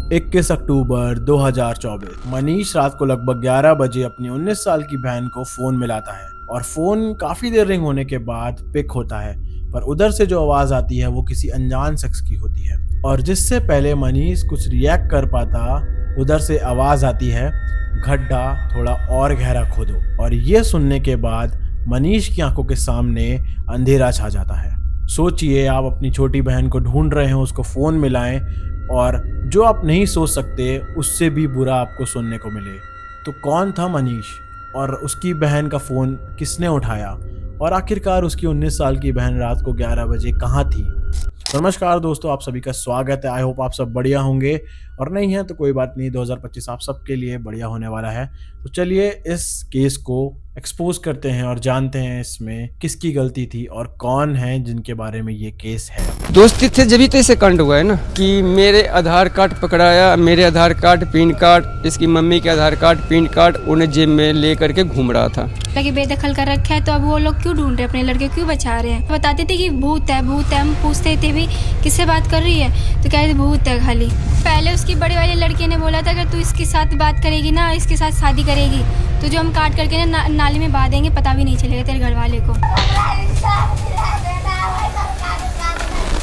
21 अक्टूबर 2024 मनीष रात को लगभग 11 बजे अपनी 19 साल की बहन को फोन मिलाता है और फोन काफी देर रिंग होने के बाद पिक होता है। पर उधर से जो आवाज आती है वो किसी अनजान शख्स की होती है और जिससे पहले मनीष कुछ रिएक्ट कर पाता उधर से आवाज आती है, गड्ढा थोड़ा और गहरा खोदो। और ये सुनने के बाद मनीष की आंखों के सामने अंधेरा छा जाता है। सोचिए, आप अपनी छोटी बहन को ढूंढ रहे हो, उसको फोन मिलाएं और जो आप नहीं सोच सकते उससे भी बुरा आपको सुनने को मिले। तो कौन था मनीष और उसकी बहन का फ़ोन किसने उठाया और आखिरकार उसकी 19 साल की बहन रात को 11 बजे कहाँ थी? नमस्कार दोस्तों, आप सभी का स्वागत है। आई होप आप सब बढ़िया होंगे और नहीं है तो कोई बात नहीं, 2025 आप सबके लिए बढ़िया होने वाला है। तो चलिए इस केस को एक्सपोज करते हैं और जानते हैं इसमें किसकी गलती थी और कौन है जिनके बारे में ये केस है। दोस्ती थे जब तो इसे कांड हुआ है ना कि मेरे आधार कार्ड पकड़ाया, मेरे आधार कार्ड पैन कार्ड, इसकी मम्मी के आधार कार्ड पैन कार्ड उन्हें जेब में ले करके घूम रहा था। लड़के बेदखल कर रखा है तो अब वो लोग क्यों ढूंढ रहे हैं, अपने लड़के क्यों बचा रहे हैं। बताते थे कि भूत है भूत है, हम पूछते थे भी किससे बात कर रही है तो कहते भूत है खाली। पहले उसकी बड़े वाले लड़के ने बोला था अगर तू इसके साथ बात करेगी ना, इसके साथ शादी करेगी तो जो हम काट करके ना नाली में बहा देंगे, पता भी नहीं चलेगा तेरे घर वाले को।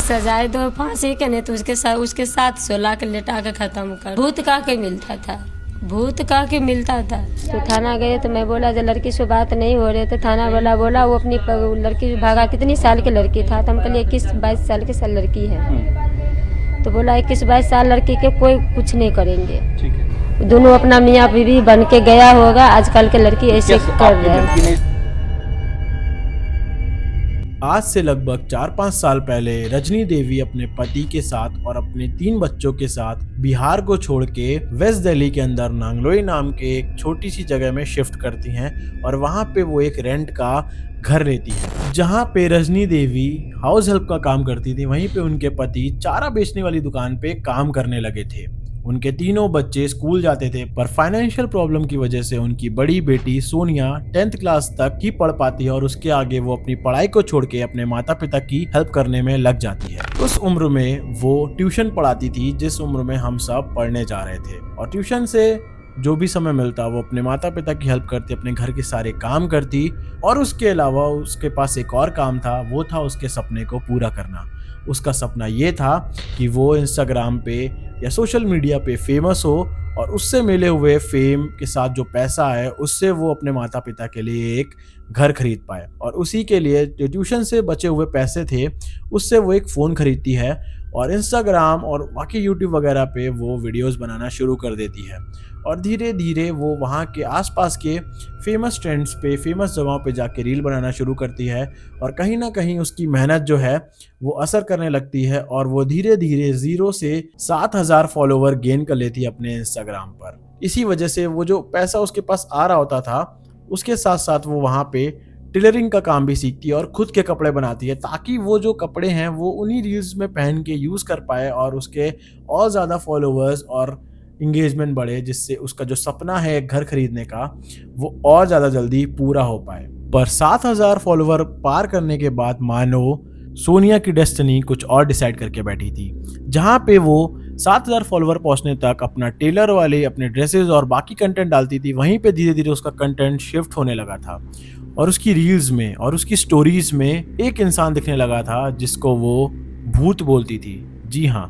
सजाए दो फांसी के नहीं तो उसके साथ 16 के लेटा के खत्म कर। भूत का के मिलता था, भूत का के मिलता था। तो थाना गए तो मैं बोला जब लड़की से बात नहीं हो रही तो थाना वाला बोला वो अपनी लड़की भागा। कितनी साल की लड़की था तो हम कहलिए 21-22 साल की लड़की है। तो बोला 21-22 साल लड़की के कोई कुछ नहीं करेंगे, दोनों अपना मियाँ बीवी बन के गया होगा। आजकल के लड़की ऐसे कर रहे हैं। आज से लगभग 4-5 साल पहले रजनी देवी अपने पति के साथ और अपने 3 बच्चों के साथ बिहार को छोड़ के वेस्ट दिल्ली के अंदर नांगलोई नाम के एक छोटी सी जगह में शिफ्ट करती हैं और वहां पे वो एक रेंट का घर लेती है। जहां पे रजनी देवी हाउस हेल्प का काम करती थी, वहीं पे उनके पति चारा बेचने वाली दुकान पे काम करने लगे थे। उनके तीनों बच्चे स्कूल जाते थे पर फाइनेंशियल प्रॉब्लम की वजह से उनकी बड़ी बेटी सोनिया 10th क्लास तक ही पढ़ पाती है और उसके आगे वो अपनी पढ़ाई को छोड़ के अपने माता पिता की हेल्प करने में लग जाती है। उस उम्र में वो ट्यूशन पढ़ाती थी जिस उम्र में हम सब पढ़ने जा रहे थे और ट्यूशन से जो भी समय मिलता वो अपने माता पिता की हेल्प करती, अपने घर के सारे काम करती और उसके अलावा उसके पास एक और काम था, वो था उसके सपने को पूरा करना। उसका सपना ये था कि वो इंस्टाग्राम पे या सोशल मीडिया पे फेमस हो और उससे मिले हुए फेम के साथ जो पैसा है उससे वो अपने माता पिता के लिए एक घर खरीद पाए और उसी के लिए जो ट्यूशन से बचे हुए पैसे थे उससे वो एक फ़ोन खरीदती है और इंस्टाग्राम और बाकी यूट्यूब वगैरह पे वो वीडियोस बनाना शुरू कर देती है और धीरे धीरे वो वहाँ के आसपास के फेमस ट्रेंड्स पे, फेमस जगहों पे जाके रील बनाना शुरू करती है और कहीं ना कहीं उसकी मेहनत जो है वो असर करने लगती है और वो धीरे धीरे 0 से 7,000 फॉलोवर गेन कर लेती है अपने इंस्टाग्राम पर। इसी वजह से वो जो पैसा उसके पास आ रहा होता था उसके साथ साथ वो वहाँ पे टेलरिंग का काम भी सीखती है और खुद के कपड़े बनाती है ताकि वो जो कपड़े हैं वो उन्हीं रील्स में पहन के यूज़ कर पाए और उसके और ज़्यादा फॉलोअर्स और इंगेजमेंट बढ़े, जिससे उसका जो सपना है एक घर खरीदने का वो और ज़्यादा जल्दी पूरा हो पाए। पर 7,000 फॉलोवर पार करने के बाद मानो सोनिया की डेस्टिनी कुछ और डिसाइड करके बैठी थी। जहाँ पे वो 7,000 फॉलोवर पहुँचने तक अपना टेलर वाले अपने ड्रेसेस और बाकी कंटेंट डालती थी, वहीं पे धीरे धीरे उसका कंटेंट शिफ्ट होने लगा था और उसकी रील्स में और उसकी स्टोरीज में एक इंसान दिखने लगा था जिसको वो भूत बोलती थी। जी हाँ,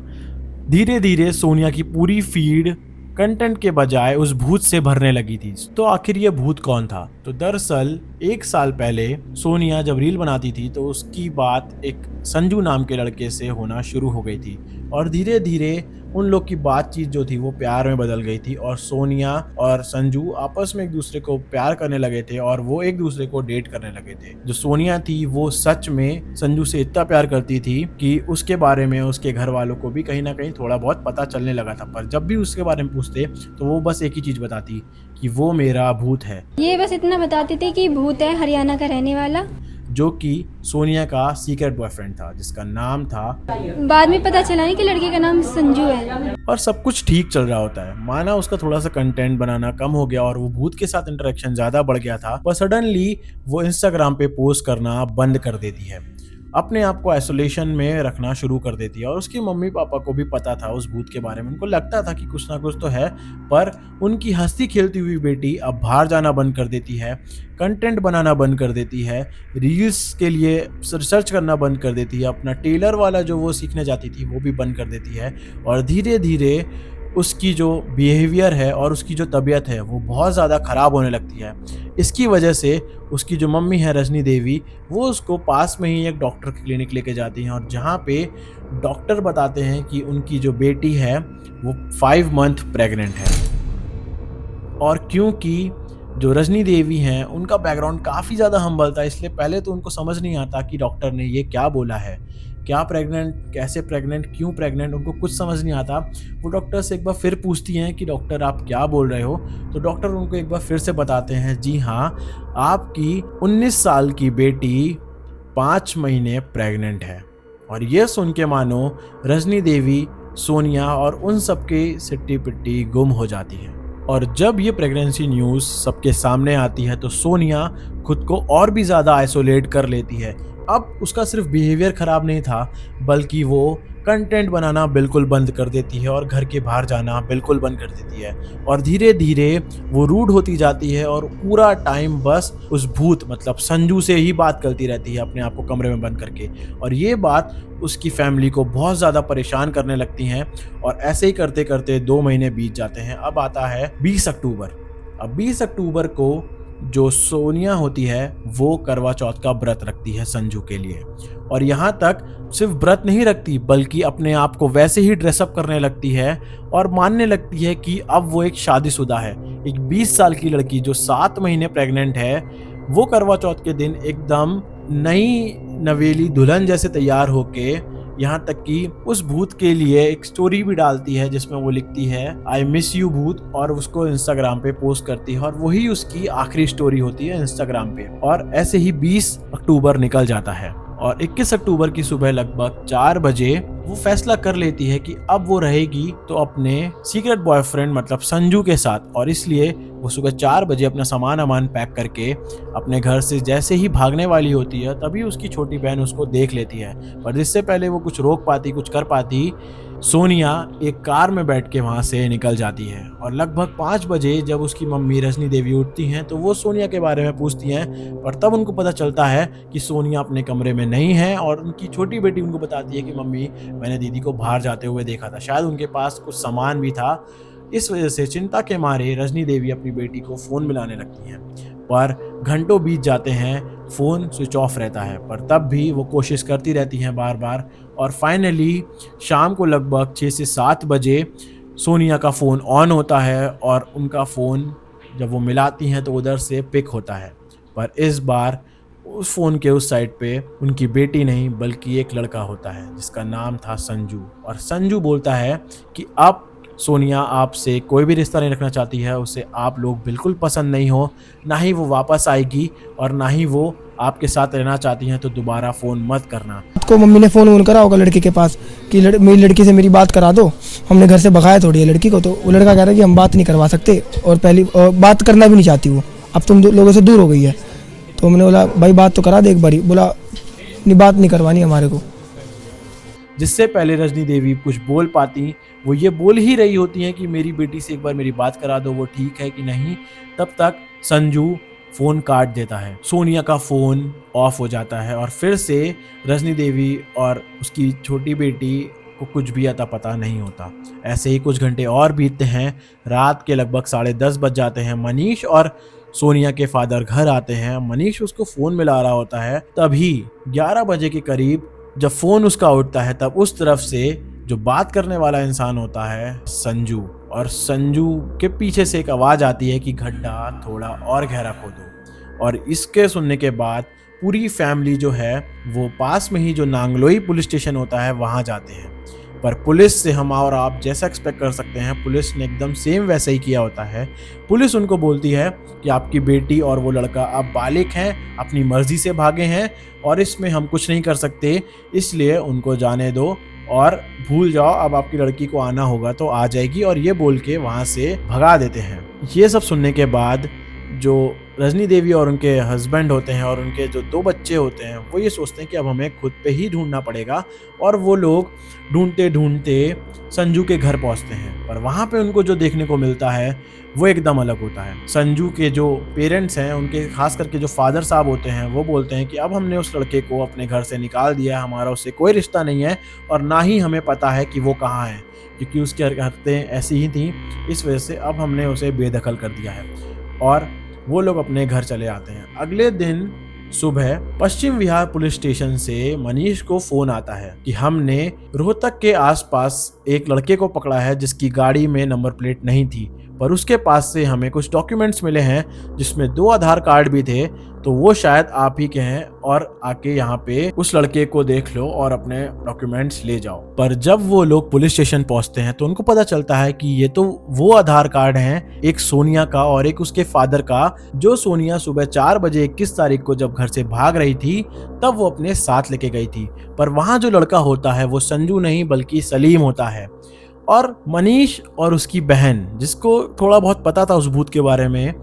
धीरे धीरे सोनिया की पूरी फीड कंटेंट के बजाय उस भूत से भरने लगी थी। तो आखिर ये भूत कौन था? तो दरअसल 1 साल पहले सोनिया जब रील बनाती थी तो उसकी बात एक संजू नाम के लड़के से होना शुरू हो गई थी और धीरे धीरे उन लोग की बातचीत जो थी वो प्यार में बदल गई थी और सोनिया और संजू आपस में एक दूसरे को प्यार करने लगे थे और वो एक दूसरे को डेट करने लगे थे। जो सोनिया थी वो सच में संजू से इतना प्यार करती थी कि उसके बारे में उसके घर वालों को भी कहीं ना कहीं थोड़ा बहुत पता चलने लगा था। पर जब भी उसके बारे में पूछते तो वो बस एक ही चीज बताती कि वो मेरा भूत है। ये बस इतना बताते थे कि भूत है, हरियाणा का रहने वाला, जो कि सोनिया का सीक्रेट बॉयफ्रेंड था जिसका नाम था। बाद में पता चला नहीं कि लड़के का नाम संजू है। और सब कुछ ठीक चल रहा होता है, माना उसका थोड़ा सा कंटेंट बनाना कम हो गया और वो भूत के साथ इंटरेक्शन ज्यादा बढ़ गया था, पर सडनली वो इंस्टाग्राम पे पोस्ट करना बंद कर देती है। अपने आप को आइसोलेशन में रखना शुरू कर देती है। और उसकी मम्मी पापा को भी पता था उस भूत के बारे में, उनको लगता था कि कुछ ना कुछ तो है, पर उनकी हंसती खेलती हुई बेटी अब बाहर जाना बंद कर देती है, कंटेंट बनाना बंद कर देती है, रील्स के लिए रिसर्च करना बंद कर देती है, अपना टेलर वाला जो वो सीखने जाती थी वो भी बंद कर देती है। और धीरे धीरे उसकी जो बिहेवियर है और उसकी जो तबीयत है वो बहुत ज़्यादा ख़राब होने लगती है। इसकी वजह से उसकी जो मम्मी है रजनी देवी, वो उसको पास में ही एक डॉक्टर की क्लिनिक लेके जाती हैं, और जहाँ पे डॉक्टर बताते हैं कि उनकी जो बेटी है वो 5 मंथ प्रेग्नेंट है। और क्योंकि जो रजनी देवी हैं उनका बैकग्राउंड काफ़ी ज़्यादा हम्बल था, इसलिए पहले तो उनको समझ नहीं आता कि डॉक्टर ने ये क्या बोला है, क्या प्रेग्नेंट, कैसे प्रेग्नेंट, क्यों प्रेग्नेंट, उनको कुछ समझ नहीं आता। वो डॉक्टर से एक बार फिर पूछती हैं कि डॉक्टर आप क्या बोल रहे हो, तो डॉक्टर उनको एक बार फिर से बताते हैं, जी हाँ, आपकी 19 साल की बेटी 5 महीने प्रेग्नेंट है। और ये सुन के मानो रजनी देवी, सोनिया और उन सबके सिट्टी पिट्टी गुम हो जाती है। और जब ये प्रेगनेंसी न्यूज़ सबके सामने आती है तो सोनिया खुद को और भी ज़्यादा आइसोलेट कर लेती है। अब उसका सिर्फ बिहेवियर ख़राब नहीं था, बल्कि वो कंटेंट बनाना बिल्कुल बंद कर देती है और घर के बाहर जाना बिल्कुल बंद कर देती है। और धीरे धीरे वो रूड होती जाती है और पूरा टाइम बस उस भूत मतलब संजू से ही बात करती रहती है, अपने आप को कमरे में बंद करके। और ये बात उसकी फैमिली को बहुत ज़्यादा परेशान करने लगती हैं। और ऐसे ही करते करते 2 महीने बीत जाते हैं। अब आता है 20 अक्टूबर। अब 20 अक्टूबर को जो सोनिया होती है वो करवा चौथ का व्रत रखती है संजू के लिए। और यहाँ तक सिर्फ व्रत नहीं रखती, बल्कि अपने आप को वैसे ही ड्रेसअप करने लगती है और मानने लगती है कि अब वो एक शादीशुदा है। एक 20 साल की लड़की जो 7 महीने प्रेग्नेंट है, वो करवा चौथ के दिन एकदम नई नवेली दुल्हन जैसे तैयार होके, यहाँ तक कि उस भूत के लिए एक स्टोरी भी डालती है जिसमें वो लिखती है आई मिस यू भूत, और उसको इंस्टाग्राम पे पोस्ट करती है। और वही उसकी आखिरी स्टोरी होती है इंस्टाग्राम पे। और ऐसे ही 20 अक्टूबर निकल जाता है और 21 अक्टूबर की सुबह लगभग 4 बजे वो फैसला कर लेती है कि अब वो रहेगी तो अपने सीक्रेट बॉयफ्रेंड मतलब संजू के साथ। और इसलिए वो सुबह 4 बजे अपना सामान पैक करके अपने घर से जैसे ही भागने वाली होती है, तभी उसकी छोटी बहन उसको देख लेती है। पर इससे पहले वो कुछ रोक पाती, कुछ कर पाती, सोनिया एक कार में बैठ के वहाँ से निकल जाती है। और लगभग 5 बजे जब उसकी मम्मी रजनी देवी उठती हैं तो वो सोनिया के बारे में पूछती हैं, पर तब उनको पता चलता है कि सोनिया अपने कमरे में नहीं है। और उनकी छोटी बेटी उनको बताती है कि मम्मी, मैंने दीदी को बाहर जाते हुए देखा था, शायद उनके पास कुछ सामान भी था। इस वजह से चिंता के मारे रजनी देवी अपनी बेटी को फ़ोन मिलाने लगती हैं, पर घंटों बीत जाते हैं, फ़ोन स्विच ऑफ रहता है। पर तब भी वो कोशिश करती रहती हैं बार बार। और फाइनली शाम को लगभग 6 से 7 बजे सोनिया का फ़ोन ऑन होता है और उनका फ़ोन जब वो मिलाती हैं तो उधर से पिक होता है। पर इस बार उस फ़ोन के उस साइड पे उनकी बेटी नहीं बल्कि एक लड़का होता है जिसका नाम था संजू। और संजू बोलता है कि अब सोनिया आपसे कोई भी रिश्ता नहीं रखना चाहती है, उसे आप लोग बिल्कुल पसंद नहीं हो, ना ही वो वापस आएगी और ना ही वो आपके साथ रहना चाहती हैं, तो दोबारा फ़ोन मत करना। को मम्मी ने फ़ोन करा होगा लड़के के पास कि मेरी लड़की से मेरी बात करा दो। हमने घर से भगाया थोड़ी है लड़की को, तो वो लड़का कह रहा है कि हम बात नहीं करवा सकते और बात करना भी नहीं चाहती वो, अब तुम लोगों से दूर हो गई है। तो मैंने बोला भाई बात तो करा दे एक बारी। बोला नहीं, बात नहीं करवानी हमारे को। जिससे पहले रजनी देवी कुछ बोल पाती, वो ये बोल ही रही होती हैं कि मेरी बेटी से एक बार मेरी बात करा दो, वो ठीक है कि नहीं। तब तक संजू फ़ोन काट देता है, सोनिया का फ़ोन ऑफ हो जाता है और फिर से रजनी देवी और उसकी छोटी बेटी को कुछ भी अता पता नहीं होता। ऐसे ही कुछ घंटे और बीतते हैं। रात के लगभग 10:30 बज जाते हैं। मनीष और सोनिया के फादर घर आते हैं। मनीष उसको फ़ोन मिला रहा होता है, तभी 11 बजे के करीब जब फ़ोन उसका उठता है, तब उस तरफ से जो बात करने वाला इंसान होता है संजू, और संजू के पीछे से एक आवाज़ आती है कि गड्ढा थोड़ा और गहरा खोदो। और इसके सुनने के बाद पूरी फैमिली जो है वो पास में ही जो नांगलोई पुलिस स्टेशन होता है वहाँ जाते हैं। पर पुलिस से हम और आप जैसा एक्सपेक्ट कर सकते हैं, पुलिस ने एकदम सेम वैसा ही किया होता है। पुलिस उनको बोलती है कि आपकी बेटी और वो लड़का अब बालिग हैं, अपनी मर्जी से भागे हैं और इसमें हम कुछ नहीं कर सकते, इसलिए उनको जाने दो और भूल जाओ, अब आपकी लड़की को आना होगा तो आ जाएगी, और ये बोल के वहाँ से भगा देते हैं। ये सब सुनने के बाद जो रजनी देवी और उनके हस्बैंड होते हैं और उनके जो 2 बच्चे होते हैं वो ये सोचते हैं कि अब हमें खुद पे ही ढूंढना पड़ेगा, और वो लोग ढूंढते ढूंढते संजू के घर पहुंचते हैं। पर वहाँ पे उनको जो देखने को मिलता है वो एकदम अलग होता है। संजू के जो पेरेंट्स हैं, उनके खास करके जो फादर साहब होते हैं, वो बोलते हैं कि अब हमने उस लड़के को अपने घर से निकाल दिया है, हमारा उससे कोई रिश्ता नहीं है और ना ही हमें पता है कि वो कहाँ है, क्योंकि उसकी हरकतें ऐसी ही थी। इस वजह से अब हमने उसे बेदखल कर दिया है और वो लोग अपने घर चले आते हैं। अगले दिन सुबह पश्चिम विहार पुलिस स्टेशन से मनीष को फोन आता है कि हमने रोहतक के आसपास एक लड़के को पकड़ा है जिसकी गाड़ी में नंबर प्लेट नहीं थी, पर उसके पास से हमें कुछ डॉक्यूमेंट्स मिले हैं जिसमें 2 आधार कार्ड भी थे, तो वो शायद आप ही के हैं और आके यहाँ पे उस लड़के को देख लो और अपने डॉक्यूमेंट्स ले जाओ। पर जब वो लोग पुलिस स्टेशन पहुंचते हैं तो उनको पता चलता है कि ये तो वो आधार कार्ड हैं, एक सोनिया का और एक उसके फादर का, जो सोनिया सुबह 4 बजे 21 तारीख को जब घर से भाग रही थी तब वो अपने साथ लेके गई थी। पर वहाँ जो लड़का होता है वो संजू नहीं बल्कि सलीम होता है। और मनीष और उसकी बहन, जिसको थोड़ा बहुत पता था उस भूत के बारे में,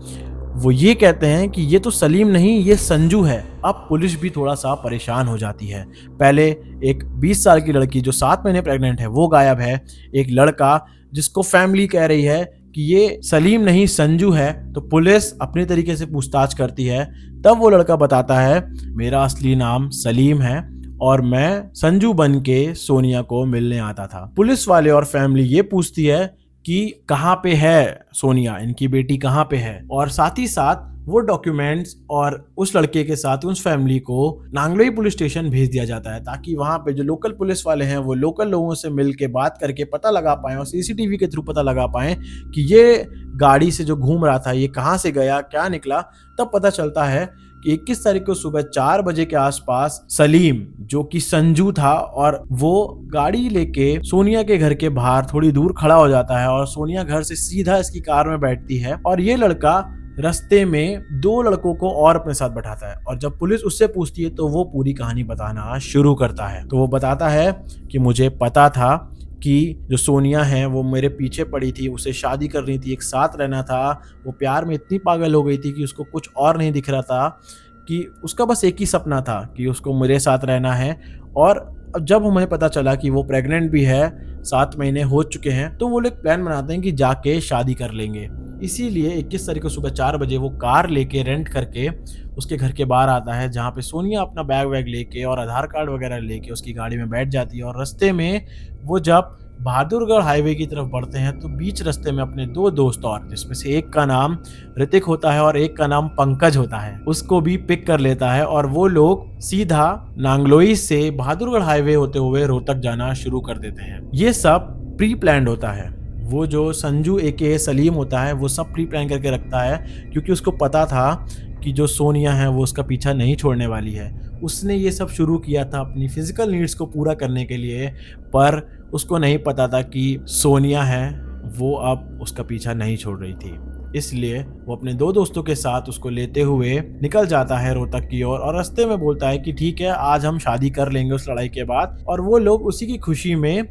वो ये कहते हैं कि ये तो सलीम नहीं, ये संजू है। अब पुलिस भी थोड़ा सा परेशान हो जाती है। पहले एक 20 साल की लड़की जो 7 महीने प्रेग्नेंट है वो गायब है, एक लड़का जिसको फैमिली कह रही है कि ये सलीम नहीं संजू है, तो पुलिस अपने तरीके से पूछताछ करती है। तब वो लड़का बताता है मेरा असली नाम सलीम है और मैं संजू बन के सोनिया को मिलने आता था। पुलिस वाले और फैमिली ये पूछती है कि कहाँ पे है सोनिया, इनकी बेटी कहाँ पे है, और साथ ही साथ वो डॉक्यूमेंट्स और उस लड़के के साथ उस फैमिली को नांगलोई पुलिस स्टेशन भेज दिया जाता है, ताकि वहाँ पे जो लोकल पुलिस वाले हैं वो लोकल लोगों से मिल के बात करके पता लगा पाएं और सीसीटीवी के थ्रू पता लगा पाएं कि ये गाड़ी से जो घूम रहा था ये कहाँ से गया, क्या निकला। तब पता चलता है कि 21 तारीख को सुबह 4 बजे के आसपास सलीम, जो कि संजू था, और वो गाड़ी लेके सोनिया के घर के बाहर थोड़ी दूर खड़ा हो जाता है और सोनिया घर से सीधा इसकी कार में बैठती है और ये लड़का रास्ते में 2 लड़कों को और अपने साथ बैठाता है। और जब पुलिस उससे पूछती है तो वो पूरी कहानी बताना शुरू करता है। तो वो बताता है कि मुझे पता था कि जो सोनिया है वो मेरे पीछे पड़ी थी, उसे शादी करनी थी, एक साथ रहना था, वो प्यार में इतनी पागल हो गई थी कि उसको कुछ और नहीं दिख रहा था, कि उसका बस एक ही सपना था कि उसको मेरे साथ रहना है। और अब जब हमें पता चला कि वो प्रेग्नेंट भी है, 7 महीने हो चुके हैं, तो वो लोग प्लान बनाते हैं कि जाके शादी कर लेंगे। इसीलिए 21 तारीख को सुबह 4 बजे वो कार लेके रेंट करके उसके घर के बाहर आता है, जहाँ पे सोनिया अपना बैग वैग लेके और आधार कार्ड वगैरह लेके उसकी गाड़ी में बैठ जाती है। और रास्ते में वो जब बहादुरगढ़ हाईवे की तरफ बढ़ते हैं तो बीच रास्ते में अपने 2 दोस्त और, जिसमें से एक का नाम ऋतिक होता है और एक का नाम पंकज होता है, उसको भी पिक कर लेता है और वो लोग सीधा नांगलोई से बहादुरगढ़ हाईवे होते हुए रोहतक जाना शुरू कर देते हैं। ये सब प्री प्लान्ड होता है। वो जो संजू एके सलीम होता है वो सब प्री प्लान करके रखता है, क्योंकि उसको पता था कि जो सोनिया है वो उसका पीछा नहीं छोड़ने वाली है। उसने ये सब शुरू किया था अपनी फिजिकल नीड्स को पूरा करने के लिए, पर उसको नहीं पता था कि सोनिया है वो अब उसका पीछा नहीं छोड़ रही थी। इसलिए वो अपने 2 दोस्तों के साथ उसको लेते हुए निकल जाता है रोहतक की ओर और रास्ते में बोलता है कि ठीक है, आज हम शादी कर लेंगे उस लड़ाई के बाद। और वो लोग उसी की खुशी में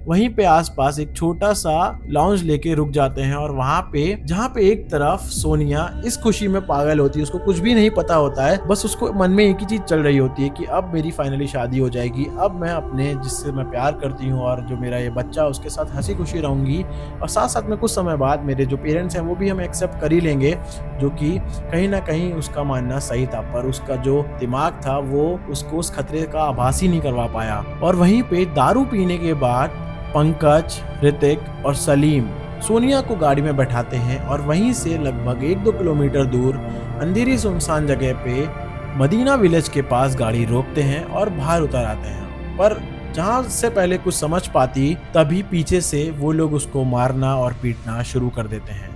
वहीं पे आसपास एक छोटा सा लॉन्ज लेके रुक जाते हैं। और वहाँ पे जहाँ पे एक तरफ सोनिया इस खुशी में पागल होती है, उसको कुछ भी नहीं पता होता है, बस उसको मन में एक ही चीज चल रही होती है कि अब मेरी फाइनली शादी हो जाएगी, अब मैं अपने जिससे मैं प्यार करती हूँ और जो मेरा ये बच्चा उसके साथ हंसी खुशी रहूंगी। और साथ साथ में कुछ समय बाद मेरे जो पेरेंट्स हैं वो भी हमें एक्सेप्ट कर ही लेंगे, जो कि कहीं ना कहीं उसका मानना सही था, पर उसका जो दिमाग था वो उसको उस खतरे का आभास ही नहीं करवा पाया। और वहीं पे दारू पीने के बाद पंकज, ऋतिक और सलीम सोनिया को गाड़ी में बैठाते हैं और वहीं से लगभग 1-2 किलोमीटर दूर अंधेरी सुनसान जगह पे मदीना विलेज के पास गाड़ी रोकते हैं और बाहर उतर आते हैं। पर जहां से पहले कुछ समझ पाती तभी पीछे से वो लोग उसको मारना और पीटना शुरू कर देते हैं।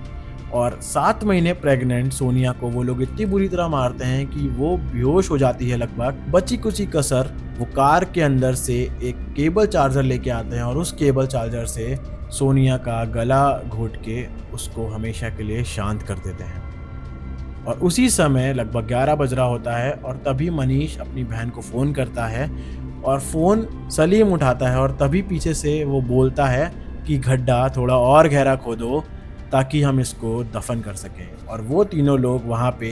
और 7 महीने प्रेग्नेंट सोनिया को वो लोग इतनी बुरी तरह मारते हैं कि वो बेहोश हो जाती है। लगभग बची कुची कसर वो कार के अंदर से एक केबल चार्जर लेके आते हैं और उस केबल चार्जर से सोनिया का गला घोट के उसको हमेशा के लिए शांत कर देते हैं। और उसी समय लगभग 11 बज रहा होता है और तभी मनीष अपनी बहन को फ़ोन करता है और फ़ोन सलीम उठाता है और तभी पीछे से वो बोलता है कि गड्ढा थोड़ा और गहरा खोदो, ताकि हम इसको दफन कर सकें। और वो तीनों लोग वहाँ पे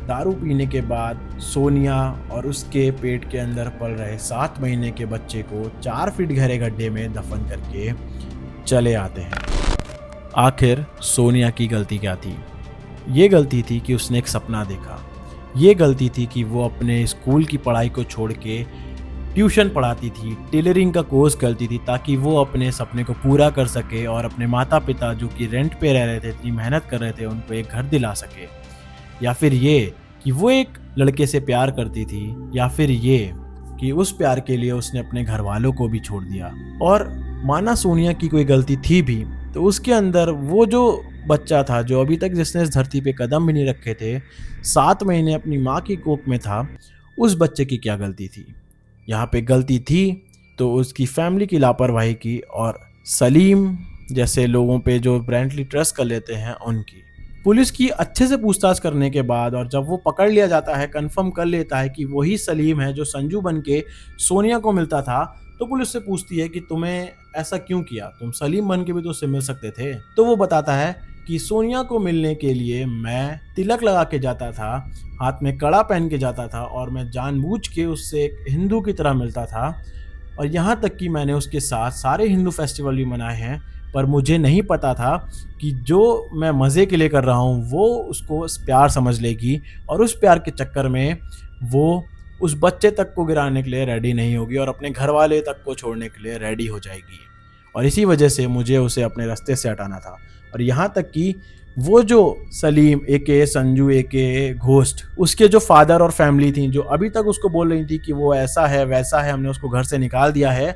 दारू पीने के बाद सोनिया और उसके पेट के अंदर पल रहे 7 महीने के बच्चे को 4 फीट गहरे गड्ढे में दफन करके चले आते हैं। आखिर सोनिया की गलती क्या थी? ये गलती थी कि उसने एक सपना देखा। ये गलती थी कि वो अपने स्कूल की पढ़ाई को छोड़ के ट्यूशन पढ़ाती थी, टेलरिंग का कोर्स करती थी, ताकि वो अपने सपने को पूरा कर सके और अपने माता पिता जो कि रेंट पे रह रहे थे, इतनी मेहनत कर रहे थे, उनको एक घर दिला सके। या फिर ये कि वो एक लड़के से प्यार करती थी, या फिर ये कि उस प्यार के लिए उसने अपने घर वालों को भी छोड़ दिया। और माना सोनिया की कोई गलती थी भी, तो उसके अंदर वो जो बच्चा था जो अभी तक जिसने इस धरती पे कदम भी नहीं रखे थे, 7 महीने अपनी माँ की कोख में था, उस बच्चे की क्या गलती थी? यहाँ पे गलती थी तो उसकी फैमिली की लापरवाही की और सलीम जैसे लोगों पे जो ब्रांडली ट्रस्ट कर लेते हैं उनकी। पुलिस की अच्छे से पूछताछ करने के बाद और जब वो पकड़ लिया जाता है, कंफर्म कर लेता है कि वही सलीम है जो संजू बन के सोनिया को मिलता था, तो पुलिस से पूछती है कि तुम्हें ऐसा क्यों किया, तुम सलीम बन के भी तो उससे मिल सकते थे। तो वो बताता है कि सोनिया को मिलने के लिए मैं तिलक लगा के जाता था, हाथ में कड़ा पहन के जाता था और मैं जानबूझ के उससे एक हिंदू की तरह मिलता था। और यहाँ तक कि मैंने उसके साथ सारे हिंदू फेस्टिवल भी मनाए हैं, पर मुझे नहीं पता था कि जो मैं मज़े के लिए कर रहा हूँ वो उसको प्यार समझ लेगी और उस प्यार के चक्कर में वो उस बच्चे तक को गिराने के लिए रेडी नहीं होगी और अपने घर वाले तक को छोड़ने के लिए रेडी हो जाएगी। और इसी वजह से मुझे उसे अपने रास्ते से हटाना था। और यहाँ तक कि वो जो सलीम एके संजू एके घोस्ट, उसके जो फादर और फैमिली थी जो अभी तक उसको बोल रही थी कि वो ऐसा है वैसा है, हमने उसको घर से निकाल दिया है,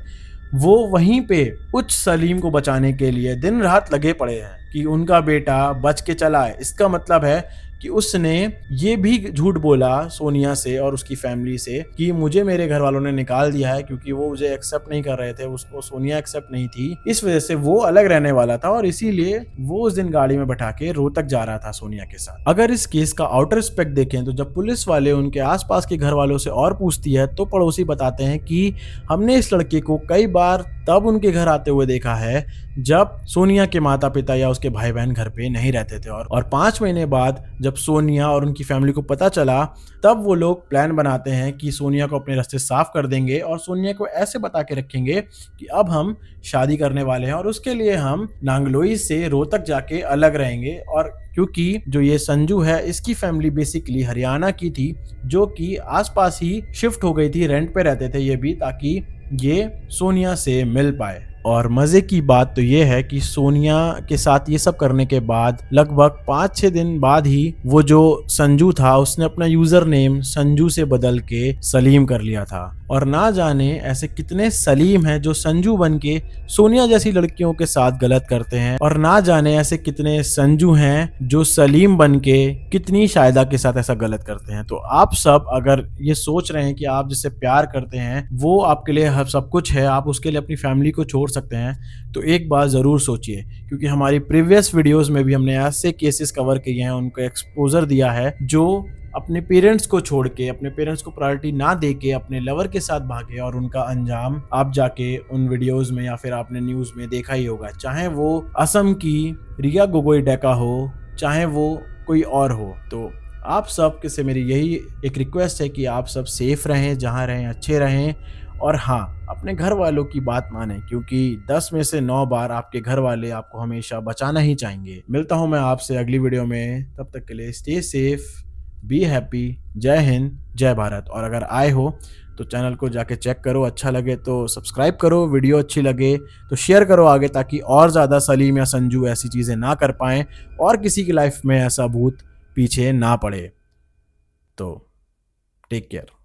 वो वहीं पे उस सलीम को बचाने के लिए दिन रात लगे पड़े हैं कि उनका बेटा बच के चला है। इसका मतलब है कि उसने ये भी झूठ बोला सोनिया से और उसकी फैमिली से कि मुझे मेरे घर वालों ने निकाल दिया है क्योंकि वो मुझे एक्सेप्ट नहीं कर रहे थे, उसको सोनिया एक्सेप्ट नहीं थी, इस वजह से वो अलग रहने वाला था और इसीलिए वो उस दिन गाड़ी में बैठा के रोहतक जा रहा था सोनिया के साथ। अगर इस केस का आउटर एस्पेक्ट देखें तो जब पुलिस वाले उनके आसपास के घर वालों से और पूछती है तो पड़ोसी बताते हैं कि हमने इस लड़के को कई बार तब उनके घर आते हुए देखा है जब सोनिया के माता पिता या उसके भाई बहन घर पे नहीं रहते थे। और 5 महीने बाद जब सोनिया और उनकी फैमिली को पता चला, तब वो लोग प्लान बनाते हैं कि सोनिया को अपने रास्ते साफ कर देंगे और सोनिया को ऐसे बता के रखेंगे कि अब हम शादी करने वाले हैं और उसके लिए हम नांगलोई से रोहतक जाके अलग रहेंगे। और क्योंकि जो ये संजू है इसकी फैमिली बेसिकली हरियाणा की थी जो कि आसपास ही शिफ्ट हो गई थी, रेंट पे रहते थे ये भी, ताकि ये सोनिया से मिल पाए। और मज़े की बात तो ये है कि सोनिया के साथ ये सब करने के बाद लगभग 5-6 दिन बाद ही वो जो संजू था उसने अपना यूज़र नेम संजू से बदल के सलीम कर लिया था। और ना जाने ऐसे कितने सलीम हैं जो संजू बन के सोनिया जैसी लड़कियों के साथ गलत करते हैं, और ना जाने ऐसे कितने संजू हैं जो सलीम बन के कितनी शायदा के साथ ऐसा गलत करते हैं। तो आप सब अगर ये सोच रहे हैं कि आप जिससे प्यार करते हैं वो आपके लिए सब कुछ है, आप उसके लिए अपनी फैमिली को छोड़ सकते हैं, तो एक बात ज़रूर सोचिए, क्योंकि हमारी प्रीवियस वीडियोस में भी हमने ऐसे केसेस कवर किए हैं, उनको एक्सपोजर दिया है जो अपने पेरेंट्स को छोड़ के, अपने पेरेंट्स को प्रायोरिटी ना दे के अपने लवर के साथ भागे और उनका अंजाम आप जाके उन वीडियोस में या फिर आपने न्यूज़ में देखा ही होगा, चाहे वो असम की रिया गोगोई डेका हो, चाहे वो कोई और हो। तो आप सब से मेरी यही एक रिक्वेस्ट है कि आप सब सेफ रहें, जहाँ रहें अच्छे रहें, और हाँ अपने घर वालों की बात मानें, क्योंकि 10 में से 9 बार आपके घर वाले आपको हमेशा बचाना ही चाहेंगे। मिलता हूँ मैं आपसे अगली वीडियो में, तब तक के लिए स्टे सेफ, बी हैप्पी, जय हिंद, जय भारत। और अगर आए हो तो चैनल को जाके चेक करो, अच्छा लगे तो सब्सक्राइब करो, वीडियो अच्छी लगे तो शेयर करो आगे, ताकि और ज़्यादा सलीम या संजू ऐसी चीज़ें ना कर पाएँ और किसी की लाइफ में ऐसा भूत पीछे ना पड़े। तो टेक केयर।